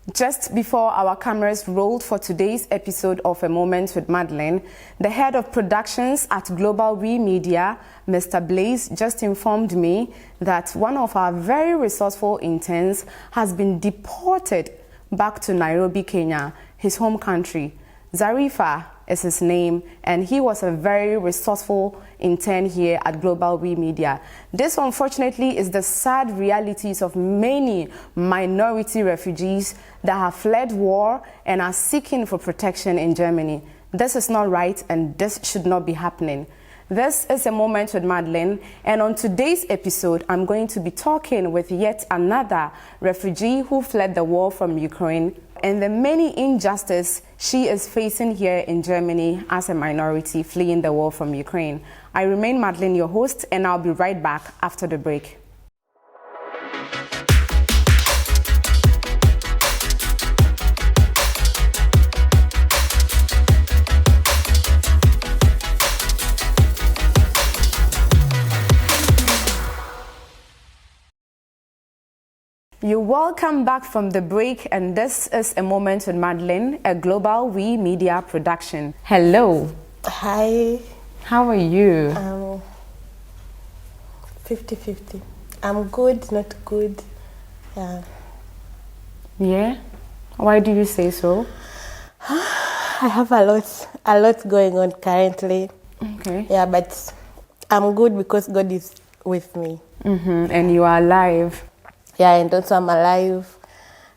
Just before our cameras rolled for today's episode of A Moment with Madlyn, the head of productions at Global We Media, Mr. Blaze, just informed me that one of our very resourceful interns has been deported back to Nairobi, Kenya, his home country. Zarifa is his name, and he was a very resourceful intern here at Global We Media. This, unfortunately, is the sad realities of many minority refugees that have fled war and are seeking for protection in Germany. This is not right, and this should not be happening. This is A Moment with Madlyn, and on today's episode, I'm going to be talking with yet another refugee who fled the war from Ukraine and the many injustice she is facing here in Germany as a minority fleeing the war from Ukraine. I remain Madlyn, your host, and I'll be right back after the break. You're welcome back from the break, and this is A Moment with Madlyn, a Global We Media production. Hello. Hi. How are you? 50-50. I'm good, not good. Yeah. Yeah? Why do you say so? I have a lot going on currently. Okay. Yeah, but I'm good because God is with me. And you are alive. Yeah, and also I'm alive.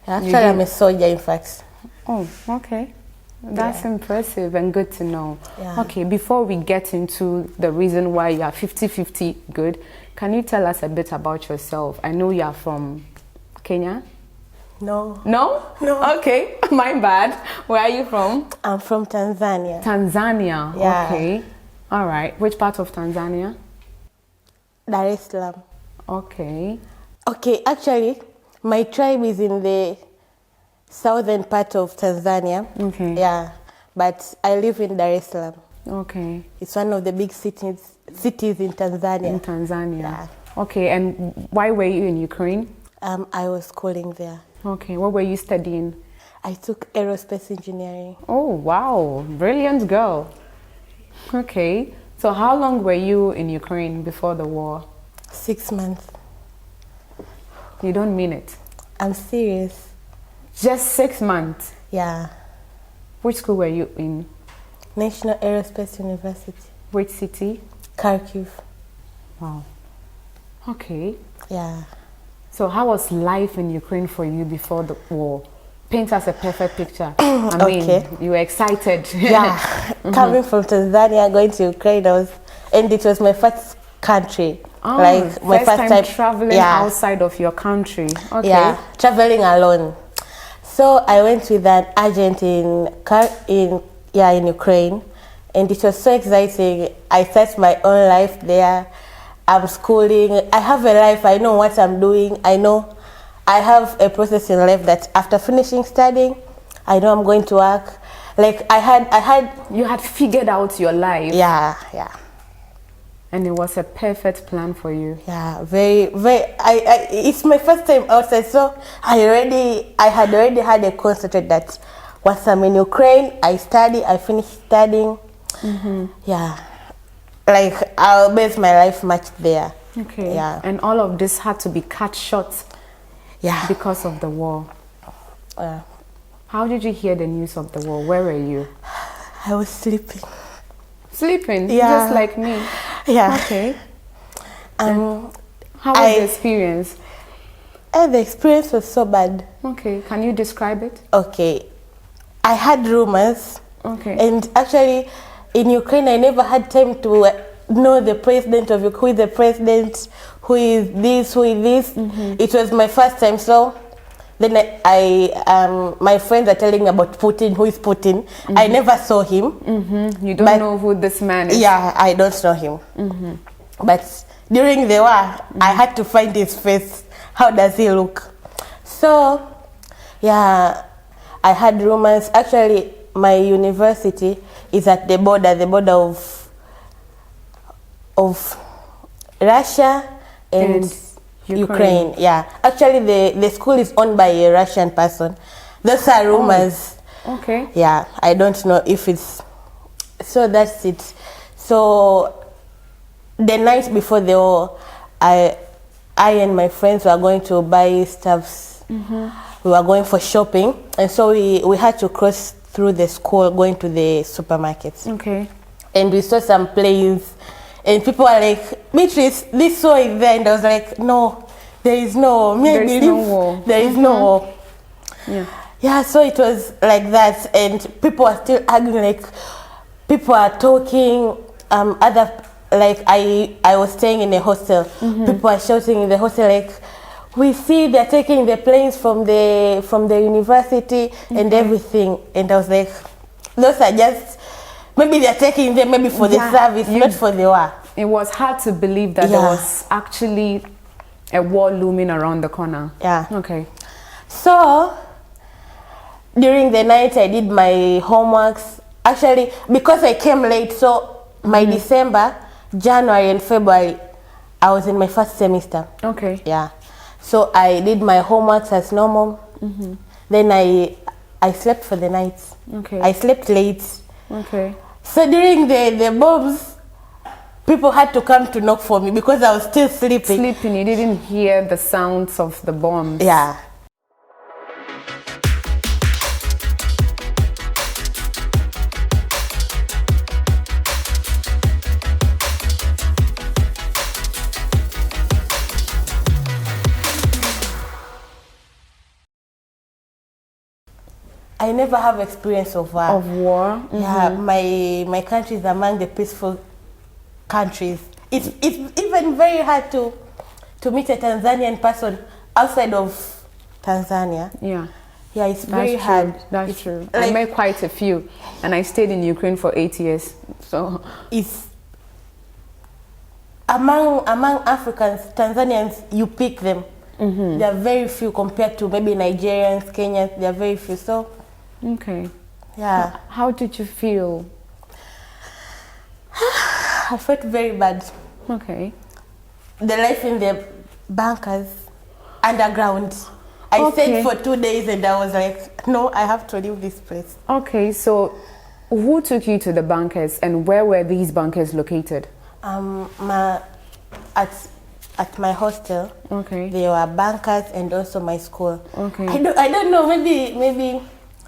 Actually, I'm a soldier, in fact. Oh, okay. That's impressive and good to know. Yeah. Okay, before we get into the reason why you are 50-50 good, can you tell us a bit about yourself? I know you are from Kenya. No. No? No. Okay, my bad. Where are you from? I'm from Tanzania. Tanzania. Yeah. Okay. All right. Which part of Tanzania? Dar es Salaam. Okay. Okay, actually, my tribe is in the southern part of Tanzania. Okay. Yeah, but I live in Dar es Salaam. Okay. It's one of the big cities in Tanzania. In Tanzania. Yeah. Okay, and why were you in Ukraine? I was schooling there. Okay, what were you studying? I took aerospace engineering. Oh, wow. Brilliant girl. Okay. So how long were you in Ukraine before the war? 6 months. You don't mean it. I'm serious. Just 6 months? Yeah. Which school were you in? National Aerospace University. Which city? Kharkiv. Wow. Okay. Yeah. So how was life in Ukraine for you before the war? Paint us a perfect picture. I mean, Okay. you were excited. Yeah. Coming from Tanzania, going to Ukraine, and it was my first country. Oh, like my first time traveling outside of your country. Okay. Yeah, traveling alone. So I went with an agent in Ukraine, and it was so exciting. I started my own life there. I'm schooling. I have a life. I know what I'm doing. I know I have a process in life that after finishing studying, I know I'm going to work. Like You had figured out your life. Yeah. And it was a perfect plan for you. Yeah, very. It's my first time outside, so I had already had a concept that once I'm in Ukraine, I finish studying. Yeah, like I'll base my life much there. Okay. Yeah. And all of this had to be cut short. Yeah. Because of the war. How did you hear the news of the war? Where were you? I was sleeping. Sleeping? Yeah. Just like me? Yeah. Okay. How was the experience? The experience was so bad. Okay. Can you describe it? Okay. I had rumors. Okay. And actually, in Ukraine, I never had time to know the president of Ukraine, who is the president, who is this. It was my first time, so then my friends are telling me about Putin, who is Putin. I never saw him. You don't know who this man is? Yeah, I don't know him. But during the war, I had to find his face. How does he look? So, yeah, I had rumors. Actually, my university is at the border of Russia and Ukraine. Yeah, actually the school is owned by a Russian person, Those are rumors. Okay. Yeah, I don't know if it's... So that's it. So the night before the war, I and my friends were going to buy stuffs. We were going for shopping, and so we had to cross through the school going to the supermarket. Okay. And we saw some planes, and people were like, Beatrice, this war is there. And I was like, no, there is no. There is no war. There is no war. Yeah. Yeah, so it was like that, and people are still arguing, like, people are talking, I was staying in a hostel, people are shouting in the hostel, like, we see they're taking the planes from the university and everything, and I was like, those are just, maybe they're taking them maybe for the service, not for the war. It was hard to believe that there was actually a war looming around the corner. Yeah. Okay. So during the night I did my homeworks. Actually, because I came late, so my December, January and February, I was in my first semester. Okay. Yeah. So I did my homeworks as normal. Then I slept for the night. Okay. I slept late. Okay. So during the bombs, people had to come to knock for me because I was still sleeping. Sleeping, you didn't hear the sounds of the bombs. Yeah. I never have experience of war. Of war? Yeah, my country is among the peaceful countries. It's even very hard to meet a Tanzanian person outside of Tanzania. Yeah. Yeah, it's very hard. That's true. I met quite a few, and I stayed in Ukraine for 8 years. So it's among Africans, Tanzanians, you pick them. There are very few compared to maybe Nigerians, Kenyans. There are very few. So okay. Yeah. How did you feel? I felt very bad. Okay. The life in the bunkers, underground. I stayed for 2 days and I was like, no, I have to leave this place. Okay, so who took you to the bunkers and where were these bunkers located? At my hostel. Okay. There were bunkers and also my school. Okay. I don't know, maybe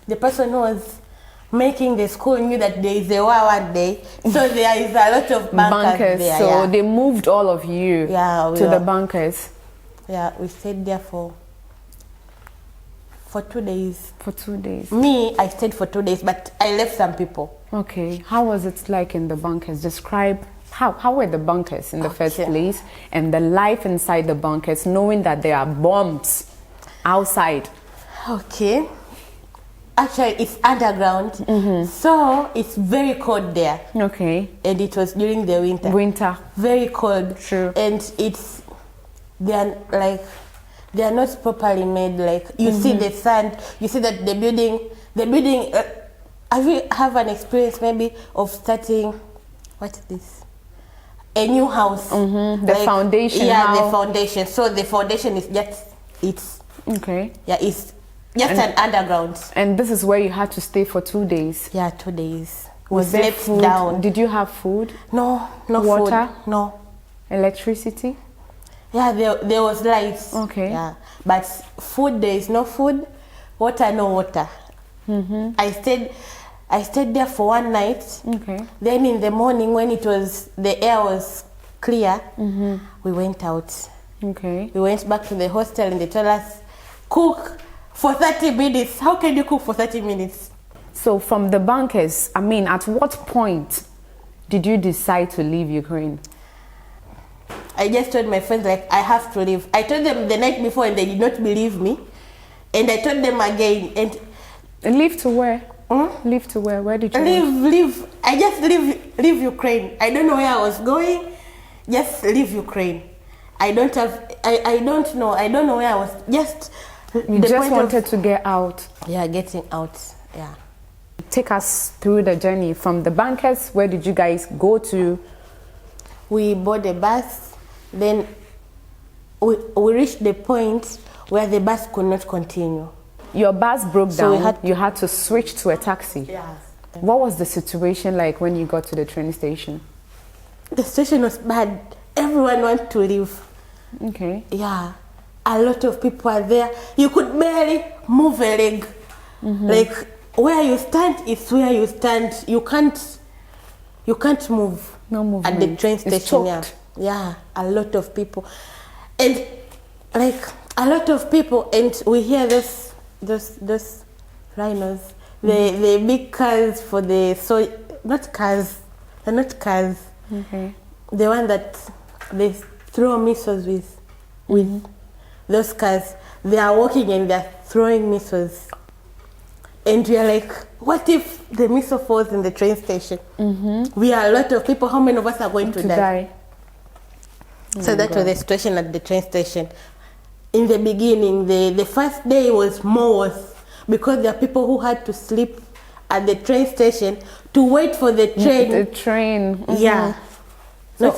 the person who was making the school knew that there is a war one day. So there is a lot of bunkers there. So they moved all of you to the bunkers. Yeah, we stayed there for 2 days. For 2 days. Me, I stayed for 2 days, but I left some people. Okay. How was it like in the bunkers? Describe how were the bunkers in the first place and the life inside the bunkers, knowing that there are bombs outside. Okay. Actually, it's underground, so it's very cold there. Okay. And it was during the winter. Winter. Very cold. True. And they are not properly made. Like you see the sand, you see that the building. Have you have an experience maybe of starting? What is this? A new house. The foundation. Yeah, the foundation. So the foundation is it's okay. Yeah, it's just an underground. And this is where you had to stay for 2 days. Yeah, 2 days. Was there food? Down. Did you have food? No water? Food. No. Electricity? Yeah, there was lights. Okay. Yeah, but food, there is no food. Water, no water. I stayed there for 1 night. Okay. Then in the morning, when the air was clear, we went out. Okay. We went back to the hostel and they told us, cook for 30 minutes. How can you cook for 30 minutes? So from the bunkers, I mean, at what point did you decide to leave Ukraine? I just told my friends, like, I have to leave. I told them the night before and they did not believe me. And I told them again. And leave to where? Leave to where? Where did you leave? I just leave Ukraine. I don't know where I was going. Just leave Ukraine. I don't know where I was. You just wanted to get out. Yeah, getting out. Yeah. Take us through the journey from the bunkers. Where did you guys go to? We bought a bus. Then we reached the point where the bus could not continue. your bus broke So down. You had to switch to a taxi. Yeah. What was the situation like when you got to the train station? The station was bad. Everyone wanted to leave. Okay. Yeah. A lot of people are there. You could barely move a leg. Like where you stand is where you stand. You can't move. No movement. At the train It's station. Yeah. choked. Yeah. A lot of people. And like a lot of people, and we hear those rhinos. The big cars for the not cars. They're not cars. Okay. The one that they throw missiles with those cars. They are walking and they're throwing missiles. And we are like, what if the missile falls in the train station? We are a lot of people. How many of us are going to die? So that was the situation at the train station. In the beginning, the first day was more worse because there are people who had to sleep at the train station to wait for the train. The train. Yeah. So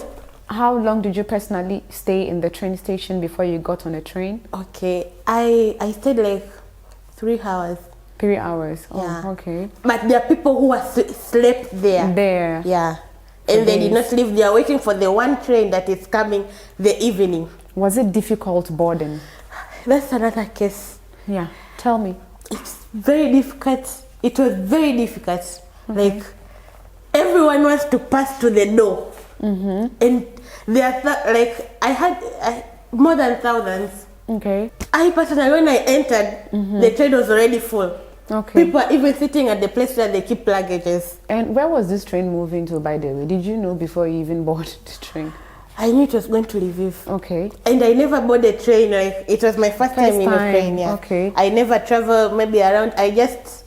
how long did you personally stay in the train station before you got on a train? Okay, I stayed like 3 hours. 3 hours. Oh, Yeah. okay. But there are people who slept there. There. Yeah. And they did not leave. They are waiting for the one train that is coming the evening. Was it difficult boarding? That's another case. Yeah. Tell me. It's very difficult. It was very difficult. Like everyone wants to pass to the door. And there are like I had more than thousands. Okay. I personally, when I entered, the train was already full. Okay. People are even sitting at the place where they keep luggages. And where was this train moving to, by the way? Did you know before you even boarded the train? I knew it was going to Lviv. Okay. And I never boarded a train. Like it was my first time in Ukraine. Yeah. Okay. I never traveled maybe around. I just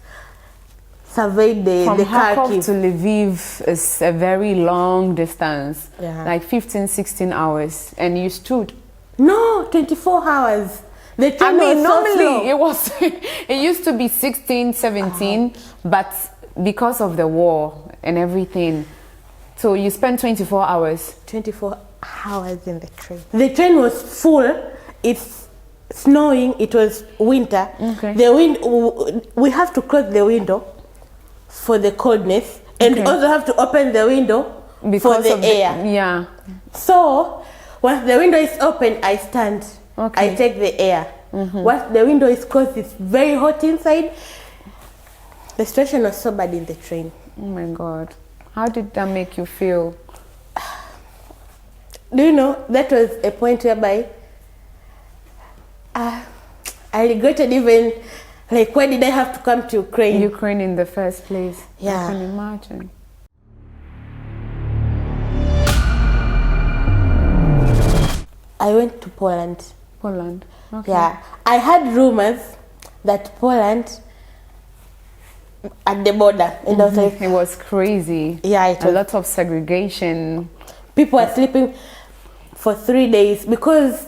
surveyed the From Kharkov Kharkiv. to Lviv is a very long distance. Yeah. Like 15, 16 hours. And you stood. No, 24 hours. The train I mean, was so normally slow. it was, it used to be 16, 17, but because of the war and everything, so you spent 24 hours. 24 hours in the train. The train was full. It's snowing. It was winter. Okay. The wind. We have to close the window for the coldness, and Okay. also have to open the window Because for the of air. Yeah. So once the window is open, I stand. Okay. I take the air. Once the window is closed, it's very hot inside. The situation was so bad in the train. Oh my God. How did that make you feel? Do you know, that was a point whereby I regretted even, like, why did I have to come to Ukraine? Ukraine in the first place. Yeah. I can imagine. I went to Poland. Poland. Okay. Yeah. I had rumors that Poland at the border, and I was like, It was crazy. yeah, it A was. lot of segregation. People are sleeping for 3 days because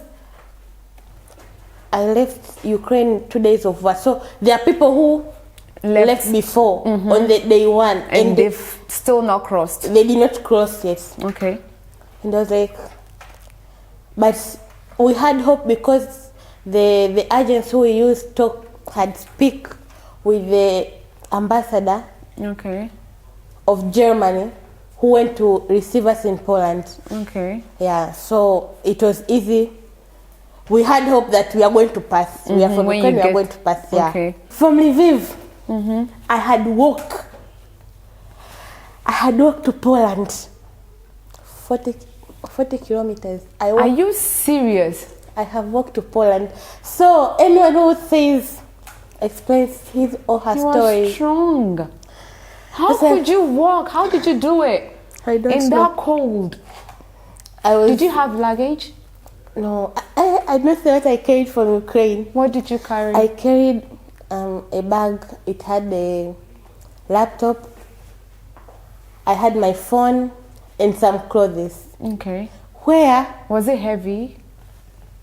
I left Ukraine 2 days of war. So there are people who left before on the day one, And they've still not crossed. they did not cross yet. Okay. And I was like, but we had hope because the agents who we used had speak with the ambassador Okay. of Germany who went to receive us in Poland. Okay. Yeah, so it was easy. We had hope that we are going to pass. We are from When Ukraine, you we are get- going to pass. Yeah. Okay. From Lviv, I had walked to Poland 40 kilometers. Are you serious? I have walked to Poland. So anyone who explains his or her You are story. strong. How Listen. could you walk? How did you do it? I don't In know. that cold. I was, Did you have luggage? No, I don't know what I carried from Ukraine. What did you carry? I carried a bag. It had a laptop. I had my phone and some clothes. Okay. Where Was it heavy?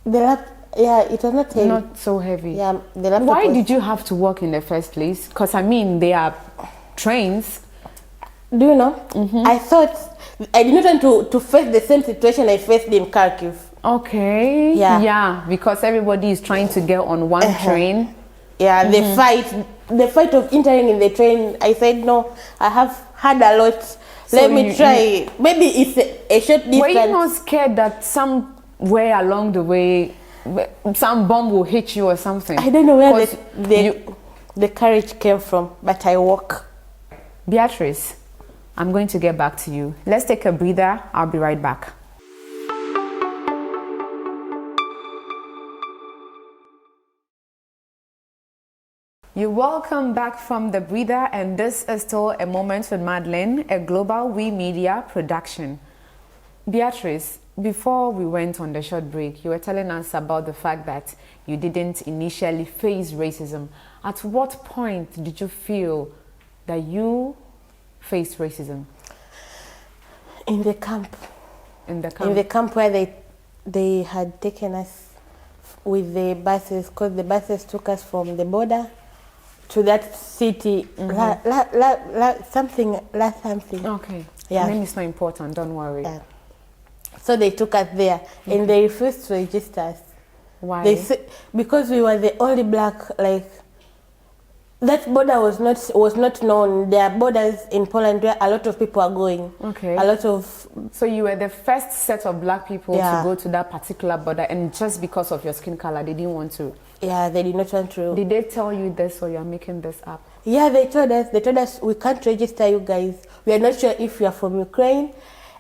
yeah, it was not heavy. Not so heavy. Yeah, the laptop. Why was, did you have to walk in the first place? Because I mean, they are trains. Do you know? I thought I did not want to face the same situation I faced in Kharkiv. Okay. Yeah. Yeah, because everybody is trying to get on one train. Yeah, the fight of entering in the train. I said no. I have had a lot. So Let me try. Maybe it's a short distance. Were you not scared that somewhere along the way, some bomb will hit you or something? I don't know where the courage came from, but I walk. Beatrice, I'm going to get back to you. Let's take a breather. I'll be right back. You're welcome back from the breather, and this is still A Moment with Madlyn, a Global We Media production. Beatrice, before we went on the short break, you were telling us about the fact that you didn't initially face racism. At what point did you feel that you faced racism? In the camp. In the camp? In the camp where they had taken us with the buses, because the buses took us from the border to that city, something. Okay. Yeah. The name is not important, don't worry. Yeah. So they took us there, and they refused to register us. Why? They said, because we were the only black, like, that border was not known. There are borders in Poland where a lot of people are going. Okay. A lot of... So you were the first set of black people to go to that particular border, and just because of your skin color, they didn't want to? Yeah, they did not want to. Did they tell you this, or you're making this up? Yeah, they told us we can't register you guys. We are not sure if you are from Ukraine.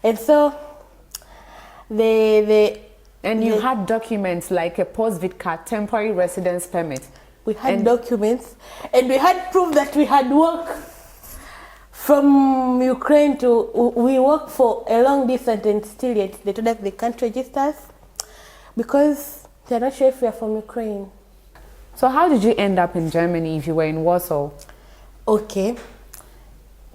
And so you had documents like a post-vid card, temporary residence permit. We had documents, and we had proof that we had walked from Ukraine we walked for a long distance, and still yet they told us they can't register us because they're not sure if we are from Ukraine. So how did you end up in Germany if you were in Warsaw? Okay.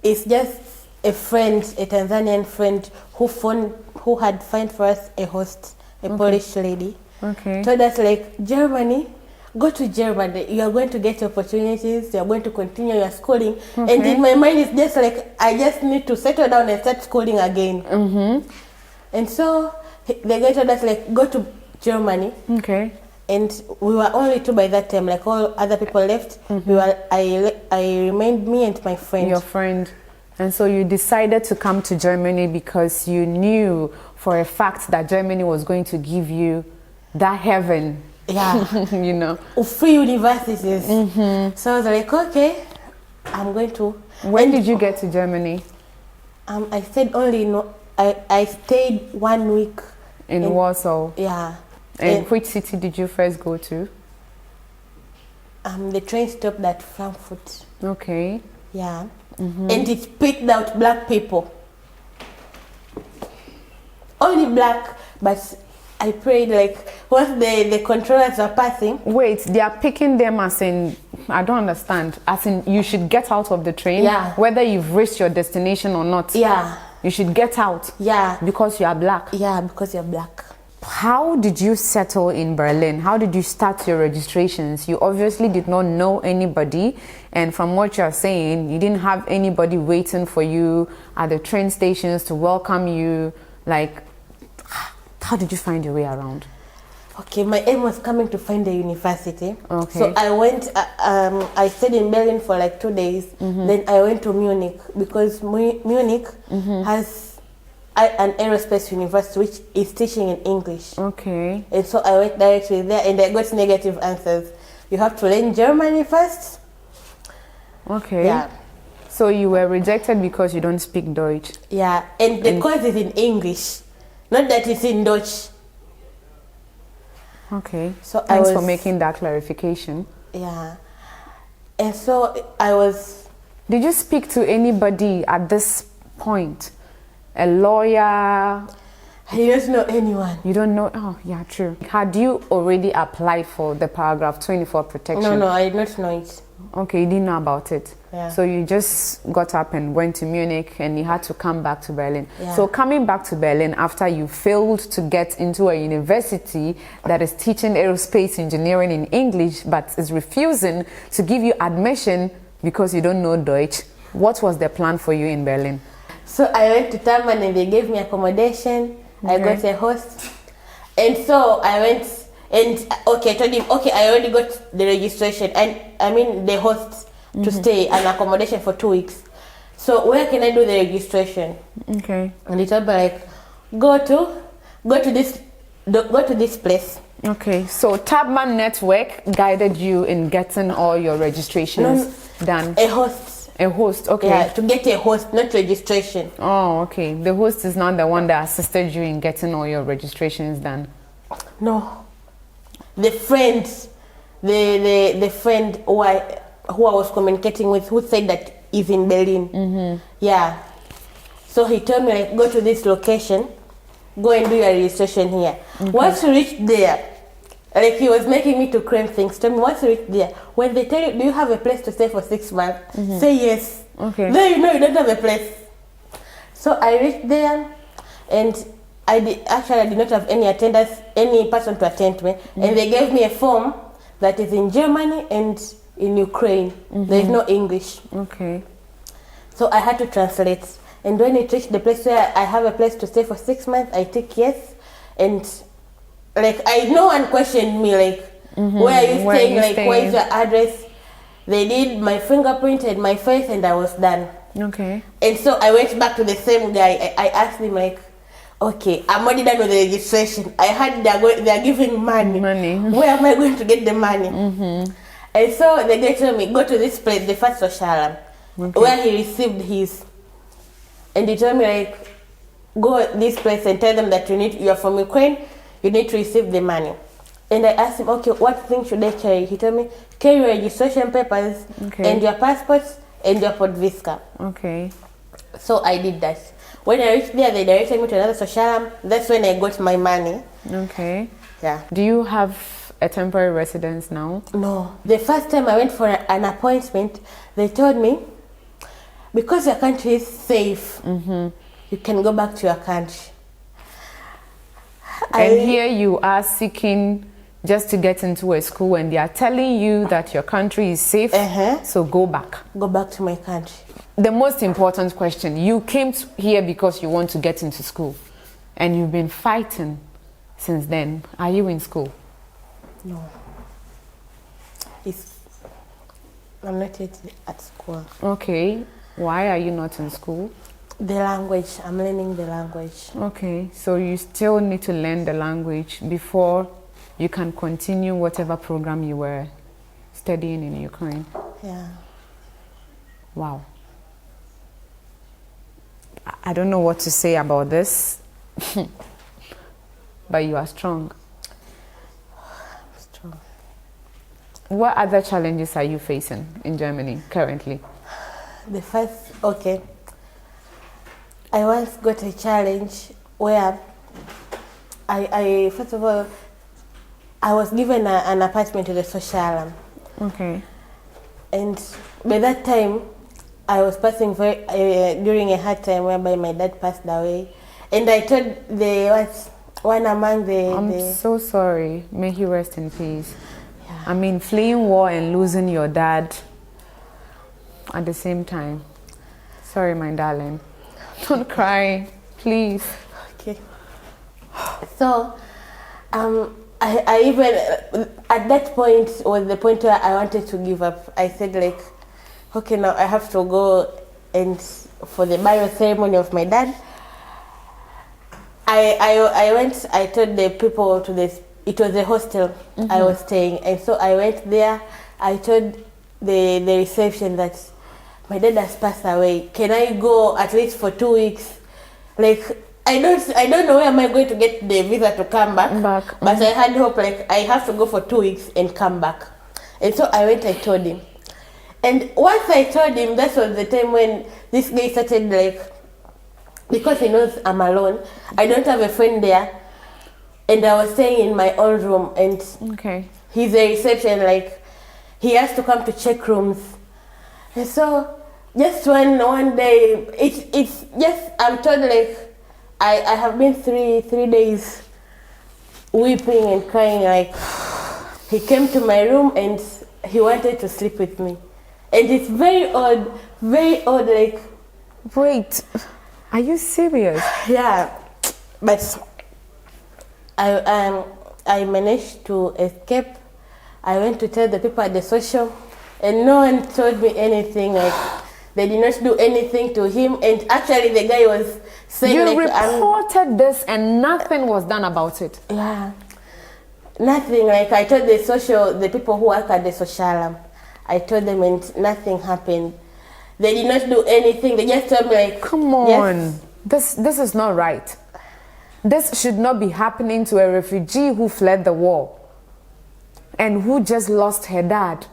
It's just a friend, a Tanzanian friend who had found for us a host, a Polish lady. Okay. Told us, like, Germany, go to Germany. You are going to get opportunities. You are going to continue your schooling. Okay. And in my mind, it's just like, I just need to settle down and start schooling again. Mm-hmm. And so the guy told us, like, go to Germany. Okay. And we were only two by that time, like all other people left. Mm-hmm. I remained, me and my friend. Your friend. And so you decided to come to Germany because you knew for a fact that Germany was going to give you that heaven. Yeah. You know. Free universities. Mm-hmm. So I was like, okay, I'm going to. When did you get to Germany? I stayed I stayed 1 week. In Warsaw? Yeah. And which city did you first go to? The train stopped at Frankfurt. Okay. Yeah. Mm-hmm. And it picked out black people. Only black, but I prayed, like, once the controllers are passing. Wait, they are picking them as in, I don't understand, as in you should get out of the train? Yeah. Whether you've reached your destination or not? Yeah. You should get out? Yeah. Because you are black? Yeah, because you're black. How did you settle in Berlin? How did you start your registrations? You obviously did not know anybody, and from what you're saying, you didn't have anybody waiting for you at the train stations to welcome you. Like, how did you find your way around? Okay, my aim was coming to find a university. Okay. So I went, I stayed in Berlin for like 2 days. Mm-hmm. Then I went to Munich because Munich has an aerospace university which is teaching in English. Okay. And so I went directly there, and I got negative answers. You have to learn Germany first. Okay. Yeah. So you were rejected because you don't speak Deutsch. Yeah, and the course is in English, not that it's in Dutch. Okay. So thanks for making that clarification. Yeah. And so I was... Did you speak to anybody at this point? A lawyer? I don't know anyone. You don't know? Oh, yeah, true. Had you already applied for the paragraph 24 protection? No, I did not know it. Okay, you didn't know about it. Yeah. So you just got up and went to Munich, and you had to come back to Berlin. Yeah. So coming back to Berlin after you failed to get into a university that is teaching aerospace engineering in English but is refusing to give you admission because you don't know Deutsch, what was the plan for you in Berlin? So I went to Taman and they gave me accommodation. Okay. I got a host. And so I went, And okay, I told him, okay, I already got the registration, and I mean the host to stay and accommodation for 2 weeks. So where can I do the registration? Okay. And he told me like, go to this place. Okay. So Tabman Network guided you in getting all your registrations done. A host. A host. Okay. Yeah, to get a host, not registration. Oh, okay. The host is not the one that assisted you in getting all your registrations done. No. The friend, the friend who I was communicating with, who said that is in Berlin. Yeah. So he told me like, go to this location, go and do your registration here. Once you reach there, like he was making me to cram things. Tell me, once you reach there, when they tell you, do you have a place to stay for 6 months? Say yes. Okay. Then you know you don't have a place. So I reached there, and I did not have any person to attend me, and they gave me a form that is in Germany and in Ukraine. There is no English. Okay. So I had to translate. And when it reached the place where I have a place to stay for 6 months, I tick yes. And like no one questioned me like, where are you staying? Like, where is your address? They did my fingerprint and my face, and I was done. Okay. And so I went back to the same guy. I asked him like, okay, I'm already done with the registration. I heard they're giving money. Where am I going to get the money? And so the guy told me, go to this place, the first social, where he received his. And he told me like, go this place and tell them that you're from Ukraine, you need to receive the money. And I asked him, okay, what things should I carry? He told me, carry your registration papers and your passports and your podviska. Okay. So I did that. When I reached there, they directed me to another social. That's when I got my money. Okay. Yeah. Do you have a temporary residence now? No. The first time I went for an appointment, they told me, because your country is safe, you can go back to your country. And here you are seeking just to get into a school, and they are telling you that your country is safe, so go back. Go back to my country. The most important question, you came here because you want to get into school, and you've been fighting since then. Are you in school? No. I'm not yet at school. Okay. Why are you not in school? The language. I'm learning the language. Okay. So you still need to learn the language before you can continue whatever program you were studying in Ukraine. Yeah. Wow. I don't know what to say about this, but you are strong. Strong. What other challenges are you facing in Germany currently? The first, okay. I once got a challenge where I first of all, I was given an apartment to the social. Okay. And by that time, I was passing during a hard time whereby my dad passed away. And I told one among I'm so sorry. May he rest in peace. Yeah. I mean, fleeing war and losing your dad at the same time. Sorry, my darling. Don't cry, please. Okay. So, I even, at that point was the point where I wanted to give up. I said like, okay, now I have to go and for the burial ceremony of my dad. I went, I told the people it was a hostel I was staying, and so I went there. I told the reception that my dad has passed away. Can I go at least for 2 weeks? Like, I don't know where am I going to get the visa to come back. But I had hope like I have to go for 2 weeks and come back. And so I went, I told him. And once I told him, that was the time when this guy started like, because he knows I'm alone, I don't have a friend there, and I was staying in my own room, and he's a reception, like he has to come to check rooms. And so just one day, it's just, I'm told like, I have been three days weeping and crying. Like, he came to my room and he wanted to sleep with me. And it's very odd, like... Wait, are you serious? Yeah, but I managed to escape. I went to tell the people at the social, and no one told me anything. Like, they did not do anything to him. And actually, the guy was saying, you like, reported this and nothing was done about it. Yeah, nothing. Like, I told the people who work at the social, I told them, and nothing happened. They did not do anything. They just told me, like, come on, yes. This is not right. This should not be happening to a refugee who fled the war and who just lost her dad.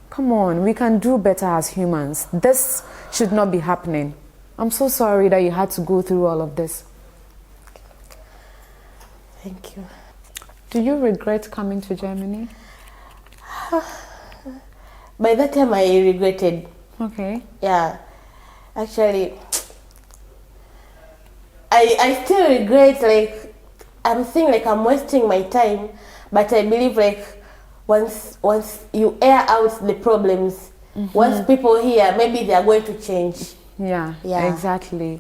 Come on, we can do better as humans. This should not be happening. I'm so sorry that you had to go through all of this. Thank you. Do you regret coming to Germany? By that time, I regretted. Okay. Yeah. Actually, I still regret, like, I'm saying, like, I'm wasting my time, but I believe, like, once you air out the problems, once people hear, maybe they are going to change. Yeah, exactly.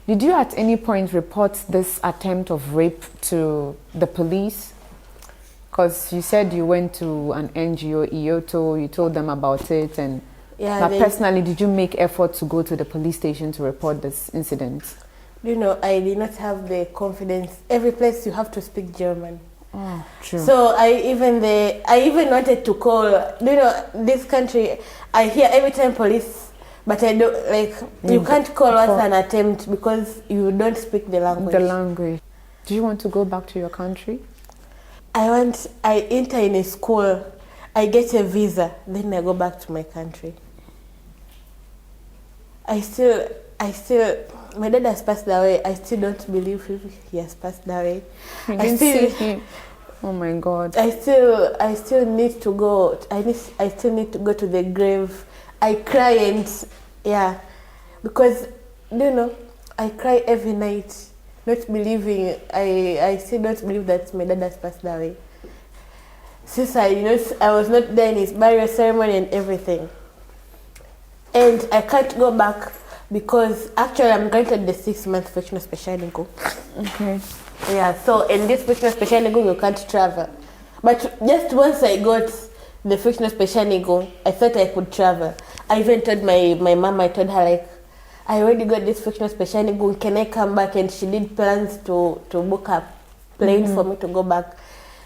Did you at any point report this attempt of rape to the police? Because you said you went to an NGO, IOTO, you told them about it, and but personally, did you make effort to go to the police station to report this incident? You know, I did not have the confidence. Every place you have to speak German. Oh, true. So I even wanted to call. You know, this country, I hear every time police, but I don't, like, you can't call us an attempt because you don't speak the language. The language. Do you want to go back to your country? I enter in a school, I get a visa, then I go back to my country. I still, my dad has passed away. I still don't believe he has passed away. You didn't see him. Oh my God. I still need to go. I still need to go to the grave. I cry and because you know, I cry every night, not believing. I still don't believe that my dad has passed away. Since I was not there in his burial ceremony and everything. And I can't go back because actually I'm granted the 6-month fictional special legal. Okay. Yeah, so in this fictional special legal you can't travel. But just once I got the fictional special legal, I thought I could travel. I even told my mom, I told her, like, I already got this fictional special legal, can I come back? And she did plans to book a plane for me to go back.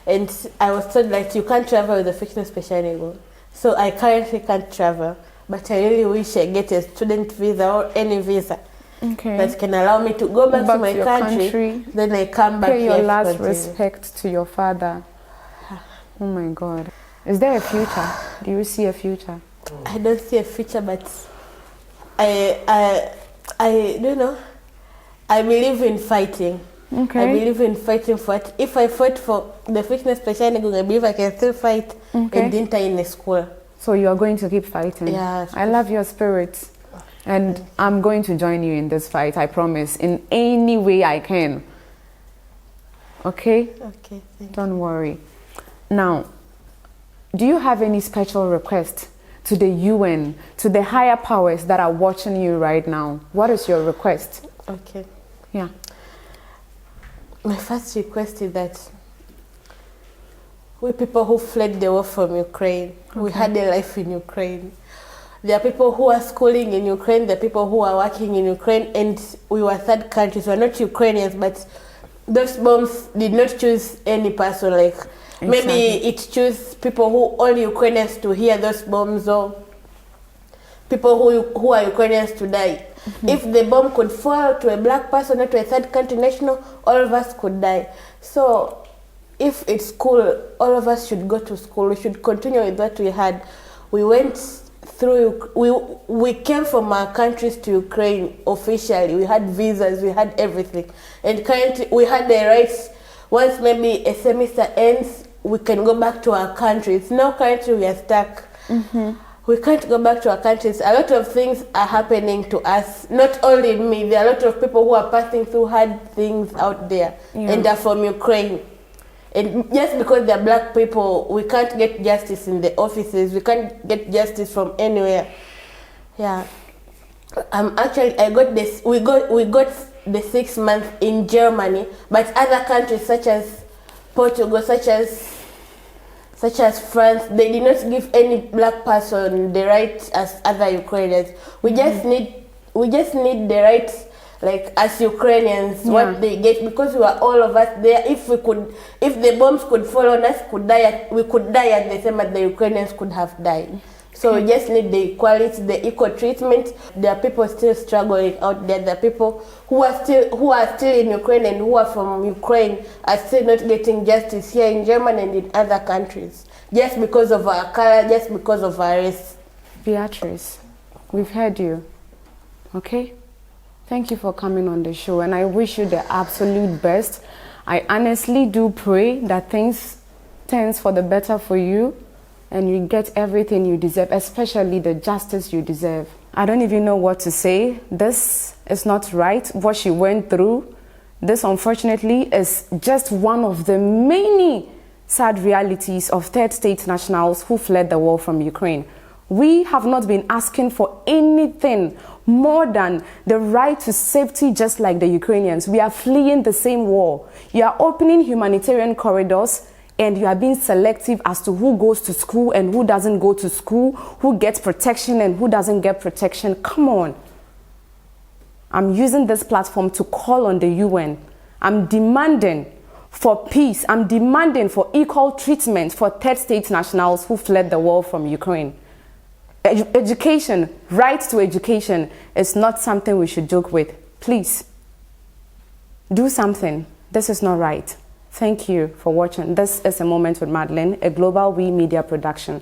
And I was told, like, you can't travel with the fictional special legal. So I currently can't travel. But I really wish I get a student visa or any visa that can allow me to go back to my country. Then I come back here. Pay your last continue. respect to your father. Oh my God. Is there a future? Do you see a future? I don't see a future, but I don't know. I believe in fighting. Okay. I believe in fighting for it. If I fought for the fitness special, I believe I can still fight and enter in the school. So you are going to keep fighting? Yeah. I love your spirit. And I'm going to join you in this fight, I promise, in any way I can. Okay? Okay, thank you. Don't worry. Now, do you have any special request to the UN, to the higher powers that are watching you right now? What is your request? Okay. Yeah. My first request is that we people who fled the war from Ukraine, we had a life in Ukraine. There are people who are schooling in Ukraine, there are people who are working in Ukraine, and we were third countries. We are not Ukrainians, but those bombs did not choose any person. Like, maybe it chose people who only Ukrainians to hear those bombs, or people who are Ukrainians to die. If the bomb could fall to a black person or to a third country national, all of us could die. So if it's school, all of us should go to school. We should continue with what we had. We went through, we came from our countries to Ukraine officially. We had visas, we had everything. And currently we had the rights, once maybe a semester ends, we can go back to our countries. Now currently we are stuck. We can't go back to our countries. A lot of things are happening to us. Not only me, there are a lot of people who are passing through hard things out there. And they're from Ukraine. And just because they're black people, we can't get justice in the offices. We can't get justice from anywhere. Yeah. Actually, I got this. We got the 6 months in Germany, but other countries such as Portugal, such as France, they did not give any black person the rights as other Ukrainians. We just need the rights, like as Ukrainians, what they get, because we are all of us there. If the bombs could fall on us, we could die at the same as the Ukrainians could have died. So we just need the equality, the equal treatment. There are people still struggling out there. There are people who are still in Ukraine and who are from Ukraine are still not getting justice here in Germany and in other countries, just because of our color, just because of our race. Beatrice, we've heard you. Okay? Thank you for coming on the show, and I wish you the absolute best. I honestly do pray that things turns for the better for you, and you get everything you deserve, especially the justice you deserve. I don't even know what to say. This is not right, what she went through. This, unfortunately, is just one of the many sad realities of third state nationals who fled the war from Ukraine. We have not been asking for anything more than the right to safety, just like the Ukrainians. We are fleeing the same war. You are opening humanitarian corridors, and you are being selective as to who goes to school and who doesn't go to school, who gets protection and who doesn't get protection. Come on. I'm using this platform to call on the UN. I'm demanding for peace. I'm demanding for equal treatment for third state nationals who fled the war from Ukraine. Education, right to education, is not something we should joke with. Please, do something. This is not right. Thank you for watching. This is A Moment with Madlyn, a Global We Media production.